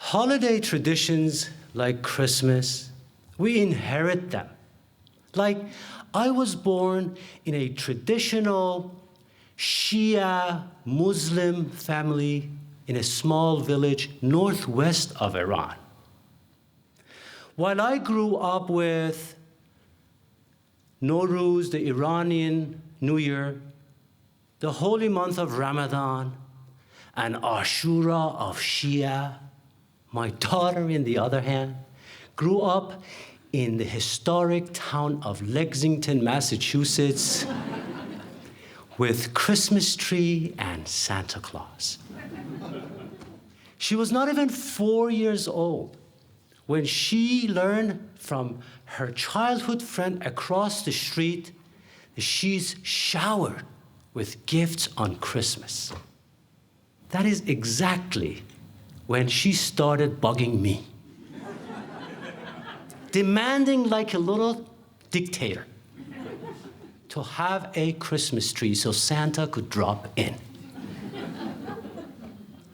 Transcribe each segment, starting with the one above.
Holiday traditions like Christmas, we inherit them. Like, I was born in a traditional Shia Muslim family in a small village northwest of Iran. While I grew up with Nowruz, the Iranian New Year, the holy month of Ramadan, and Ashura of Shia, my daughter, on the other hand, grew up in the historic town of Lexington, Massachusetts, with Christmas tree and Santa Claus. She was not even 4 years old when she learned from her childhood friend across the street that she's showered with gifts on Christmas. That is exactly when she started bugging me, demanding like a little dictator to have a Christmas tree so Santa could drop in.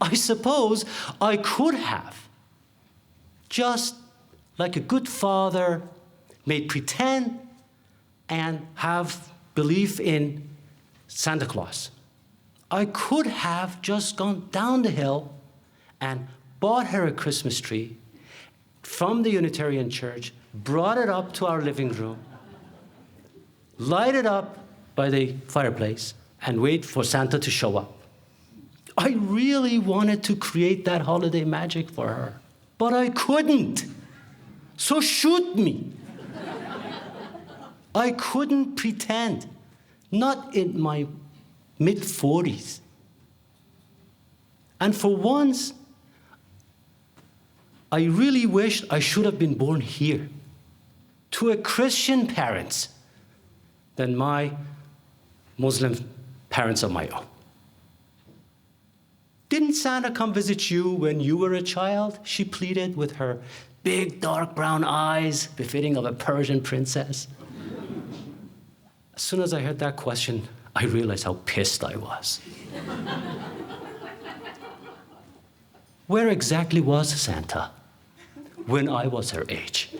I suppose I could have, just like a good father, made pretend and have belief in Santa Claus. I could have just gone down the hill and bought her a Christmas tree from the Unitarian Church, brought it up to our living room, light it up by the fireplace, and wait for Santa to show up. I really wanted to create that holiday magic for her, but I couldn't. So shoot me. I couldn't pretend, not in my mid-40s. And for once, I really wished I should have been born here, to a Christian parents, than my Muslim parents of my own. Didn't Santa come visit you when you were a child? She pleaded with her big, dark brown eyes, befitting of a Persian princess. As soon as I heard that question, I realized how pissed I was. Where exactly was Santa when I was her age?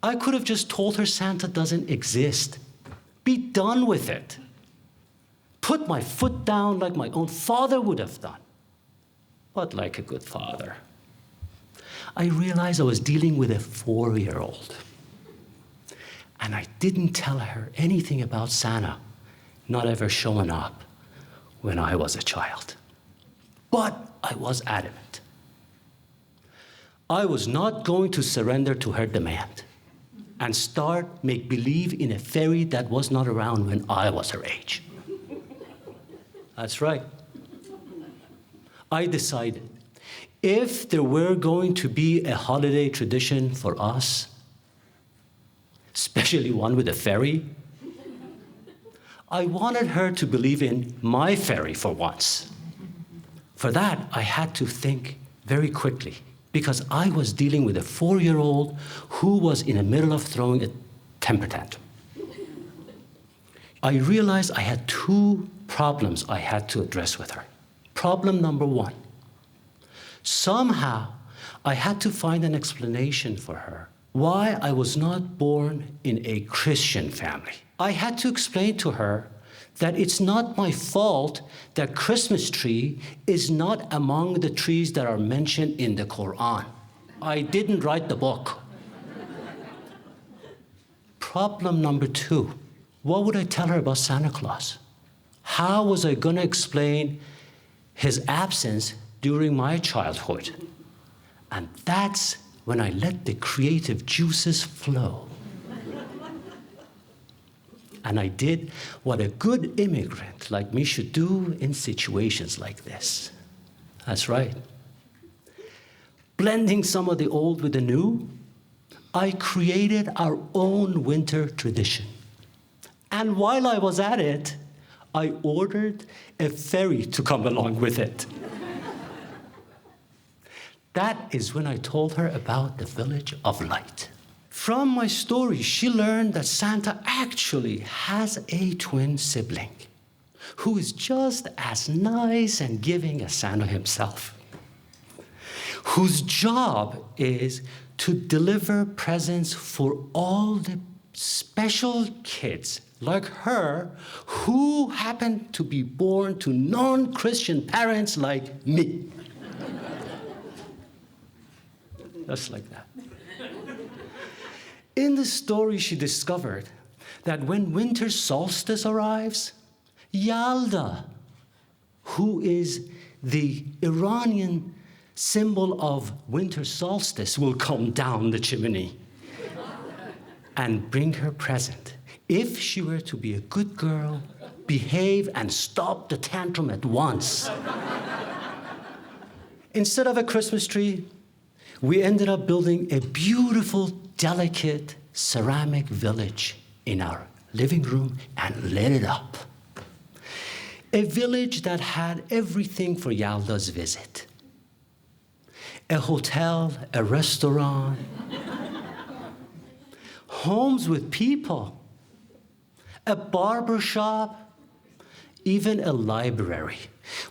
I could have just told her Santa doesn't exist. Be done with it. Put my foot down like my own father would have done. But like a good father, I realized I was dealing with a 4-year-old. And I didn't tell her anything about Santa not ever showing up when I was a child. But I was adamant. I was not going to surrender to her demand and start make-believe in a fairy that was not around when I was her age. That's right. I decided if there were going to be a holiday tradition for us, especially one with a fairy, I wanted her to believe in my fairy for once. For that, I had to think very quickly, because I was dealing with a 4-year-old who was in the middle of throwing a temper tantrum. I realized I had 2 problems I had to address with her. Problem number 1, somehow I had to find an explanation for her why I was not born in a Christian family. I had to explain to her that it's not my fault that Christmas tree is not among the trees that are mentioned in the Quran. I didn't write the book. Problem number 2, what would I tell her about Santa Claus? How was I gonna explain his absence during my childhood? And that's when I let the creative juices flow. And I did what a good immigrant like me should do in situations like this. That's right. Blending some of the old with the new, I created our own winter tradition. And while I was at it, I ordered a fairy to come along with it. That is when I told her about the Village of Light. From my story, she learned that Santa actually has a twin sibling who is just as nice and giving as Santa himself, whose job is to deliver presents for all the special kids like her who happen to be born to non-Christian parents like me. Just like that. In the story, she discovered that when winter solstice arrives, Yalda, who is the Iranian symbol of winter solstice, will come down the chimney and bring her present. If she were to be a good girl, behave, and stop the tantrum at once. Instead of a Christmas tree, we ended up building a beautiful, delicate ceramic village in our living room and lit it up. A village that had everything for Yalda's visit. A hotel, a restaurant, homes with people, a barber shop, even a library.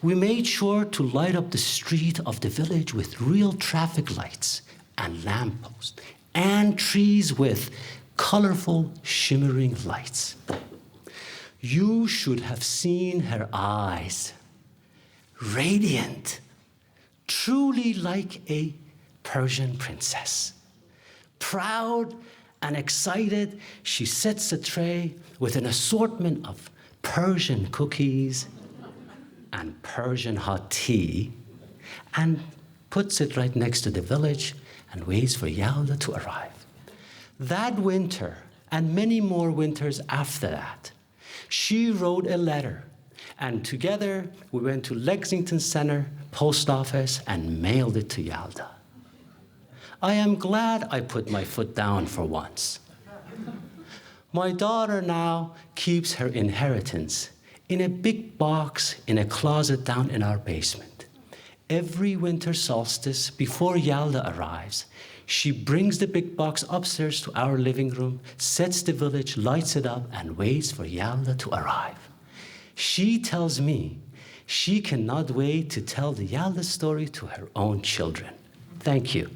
We made sure to light up the street of the village with real traffic lights and lampposts and trees with colorful, shimmering lights. You should have seen her eyes, radiant, truly like a Persian princess. Proud and excited, she sets a tray with an assortment of Persian cookies and Persian hot tea and puts it right next to the village and waits for Yalda to arrive. That winter, and many more winters after that, she wrote a letter, and together we went to Lexington Center post office and mailed it to Yalda. I am glad I put my foot down for once. My daughter now keeps her inheritance in a big box in a closet down in our basement. Every winter solstice, before Yalda arrives, she brings the big box upstairs to our living room, sets the village, lights it up, and waits for Yalda to arrive. She tells me she cannot wait to tell the Yalda story to her own children. Thank you.